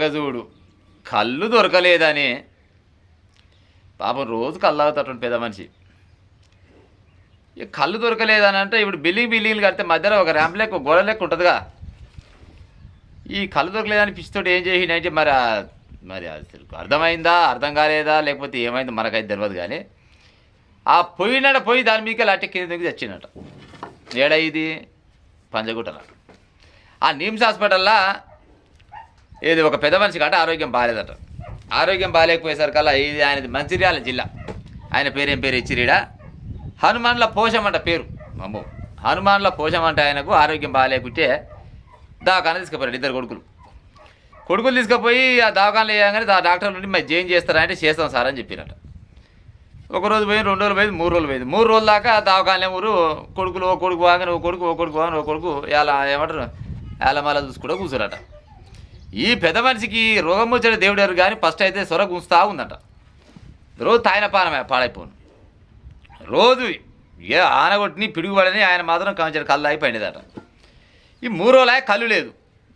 ఇక చూడు కళ్ళు దొరకలేదని పాపం రోజు కళ్ళు తాగుతాడు పెద్ద మనిషి. ఇక కళ్ళు దొరకలేదని అంటే ఇప్పుడు బిల్డింగ్లు కడితే మధ్యలో ఒక ర్యాంప్ లెక్క గోడ లెక్క ఉంటుందిగా. ఈ కళ్ళు దొరకలేదని పిచ్చితోటి ఏం చేసిందంటే మరి అసలు అర్థమైందా అర్థం కాలేదా లేకపోతే ఏమైందో మనకైతే తెలియదు. కానీ ఆ పోయి దాని మీకు లాంటి కింద దిగి తెచ్చినట్ట. ఏడా ఇది పంజగుట్టల ఆ నిమ్స్ హాస్పిటల్లో ఏది ఒక పెద్ద మనిషికి అంటే ఆరోగ్యం బాగాలేదట. ఆరోగ్యం బాగాలేకపోయేసరికల్లా ఇది ఆయనది మంచిర్యాల జిల్లా. ఆయన పేరేం పేరు ఇచ్చిరీడా హనుమాన్ల పోషమంట పేరు. అమ్మో హనుమాన్ల పోషమంట. ఆయనకు ఆరోగ్యం బాగాలేకుంటే దవాఖాన తీసుకుపోయారు. ఇద్దరు కొడుకులు తీసుకుపోయి ఆ దవాఖానలో వేయగానే డాక్టర్ నుండి మరి జాయిన్ చేస్తారా అంటే చేస్తాం సార్ అని చెప్పినట్ట. ఒకరోజు పోయింది, 2 రోజులు పోయింది, 3 రోజులు పోయింది. 3 రోజుల దాకా దవాఖానలే కొడుకులు ఓ కొడుకు వాగానే ఓ కొడుకు ఇలా ఏమంటారు ఏలమాల చూసుకుంటూ కూర్చోరట. ఈ పెద్ద మనిషికి రోగం వచ్చాడు దేవుడారు. కానీ ఫస్ట్ అయితే సొర గుంచుతా ఉందంట. రోజు తాయిన పాడైపోను. రోజు ఏ ఆనగొట్టిని పిడుగుపడని ఆయన మాత్రం కంచాడు కళ్ళు అయిపోయినదట. ఈ 3 రోజులు కళ్ళు లేదు.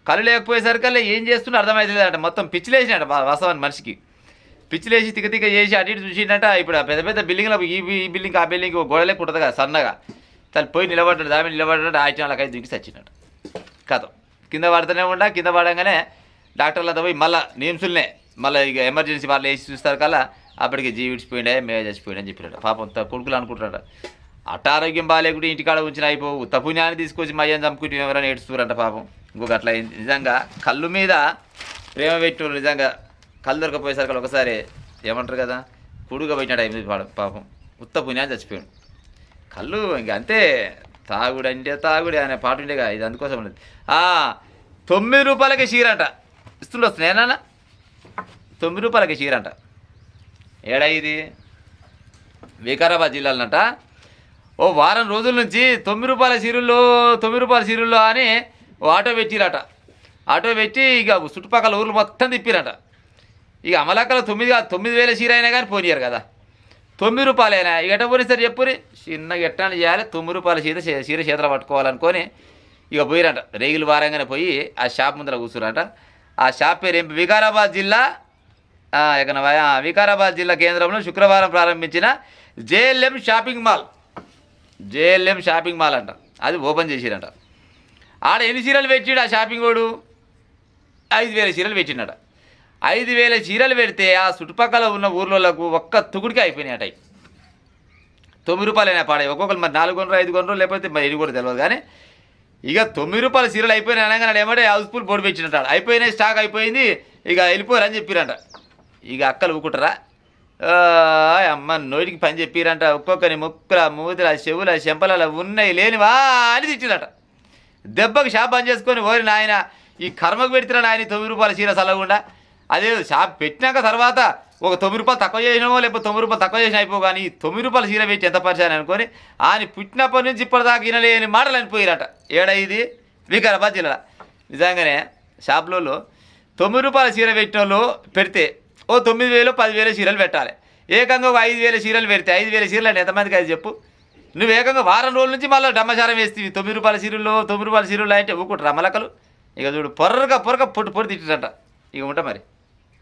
కళ్ళు లేకపోయేసరికల్లా ఏం చేస్తున్నా అర్థమవుతుందట. మొత్తం పిచ్చిలేసినట వాస్తవాన్ని మనిషికి. పిచ్చిలేసి తిక్క చేసి అటు ఇటు చూసిండట. ఇప్పుడు పెద్ద బిల్డింగ్లో ఈ బిల్డింగ్ ఆ బిల్డింగ్ గోడలేక ఉంటుంది కదా సన్నగా. తను పోయి నిలబడ్డాడు. దాని నిలబడ్డాడు. ఆచనలకైతే దిగి చచ్చినట్టు కథ. కింద పడుతూనే కింద పడంగానే డాక్టర్లంతా పోయి మళ్ళీ నిమ్సులనే మళ్ళీ ఇక ఎమర్జెన్సీ వాళ్ళు వేసి చూస్తారు కల్లా అప్పటికి జీవిడిచిపోయిండే మే చచ్చిపోయింది అని చెప్పినట్టు. పాపం కొడుకులు అనుకుంటారట అట్ట ఆరోగ్యం బాగాలేకుంటే ఇంటికాడ ఉంచిన అయిపోవు తపుణ్యాన్ని తీసుకొచ్చి మయ్యని చంపుకుంటే ఎవరైనా ఏడుస్తారంట పాపం. ఇంకొక అట్లా నిజంగా కళ్ళు మీద ప్రేమ పెట్టు నిజంగా కళ్ళు దొరకపోయేసరికి ఒకసారి ఏమంటారు కదా కుడుగా పెట్టినట్టు అయింది పాపం. ఉత్త పుణ్యాన్ని చచ్చిపోయాడు. కళ్ళు ఇంక అంతే. తాగుడు అంటే తాగుడు అనే పాట ఉండేగా. ఇది అందుకోసం ఉండదు. 9 రూపాయలకి చీరంట ఇస్తుండే వస్తున్నాయి. 9 రూపాయలకి చీరంట. ఏడా ఇది వికారాబాద్ జిల్లాలనట. ఓ వారం రోజుల నుంచి 9 రూపాయల చీరుల్లో అని ఓ ఆటో పెట్టిరట. ఆటో పెట్టి ఇక చుట్టుపక్కల ఊర్లు మొత్తం తిప్పిరట. ఇక అమలాకలు 9,000 చీర అయినా కానీ పోనీయారు కదా. 9 రూపాయలైనా ఇక ఎట్ట పోనిస్తారు చెప్పురి. చిన్నగా ఎట్టా చేయాలి. 9 రూపాయల చీర చేతులు పట్టుకోవాలనుకొని ఇక పోయిరంట. రేగులు వారంగానే పోయి ఆ షాప్ ముందర కూర్చురంట. ఆ షాప్ పేరు ఏం వికారాబాద్ జిల్లా వికారాబాద్ జిల్లా కేంద్రంలో శుక్రవారం ప్రారంభించిన జేఎల్ఎం షాపింగ్ మాల్ అంట. అది ఓపెన్ చేసిరంట. ఆడ ఎన్ని చీరలు పెట్టిడు ఆ షాపింగ్ వాడు? 5,000 చీరలు పెట్టినట. 5,000 చీరలు పెడితే ఆ చుట్టుపక్కల ఉన్న ఊర్లకు ఒక్క తుగుడికి అయిపోయినాయి అట. 9 రూపాయలైనా పాడాయి. ఒక్కొక్కరు మరి 4 కొనరు 5 కొనరు లేకపోతే మరి 8 కూడా తెలియదు. కానీ ఇక 9 రూపాయల చీరలు అయిపోయినాయి అనగానే ఏమంటే హౌస్ఫుల్ బోర్డు పెట్టినట్టు. అయిపోయినాయి స్టాక్ అయిపోయింది ఇక వెళ్ళిపోరని చెప్పిరంట. ఇక అక్కలు ఊకుంటారా అమ్మ నోటికి పని చెప్పిరంట. ఒక్కొక్కరి ముక్కుల మూతుల చెవుల చెంపల ఉన్నాయి లేనివా అని తిట్టిరట. దెబ్బకి షాప్ బంద్ చేసుకొని ఓరి నాయన ఈ కర్మకు పెడుతున్నా నాయన 9 రూపాయల చీర చల్లకుండా. అదే షాప్ పెట్టినాక తర్వాత ఒక 9 రూపాయలు తక్కువ చేసినామో లేకపోతే 9 రూపాయలు తక్కువ చేసిన అయిపో. కానీ 9 రూపాయల చీర పెట్టి ఎంత పరిచయం అనుకొని ఆయన పుట్టినప్పటి నుంచి ఇప్పటిదాకా వినలేని మాటలు అనిపోయారట. ఏడా ఇది వికారాబాద్ జిల్లా. నిజంగానే షాప్లో 9 రూపాయల చీర పెట్టిన వాళ్ళు పెడితే ఓ 9,000 10,000 చీరలు పెట్టాలి. ఏకంగా ఒక 5,000 చీరలు పెడితే 5,000 చీరలు అంటే ఎంతమందికి అది చెప్పు. నువ్వు ఏకంగా వారం రోజుల నుంచి మళ్ళీ డమ్మచారం వేస్తేవి 9 రూపాయల చీరలు అంటే ఊకుంటారు అమలకలు. ఇక చూడు పొర్రగా పొట్టు తిట్టిరంట. ఇక ఉంటా మరి.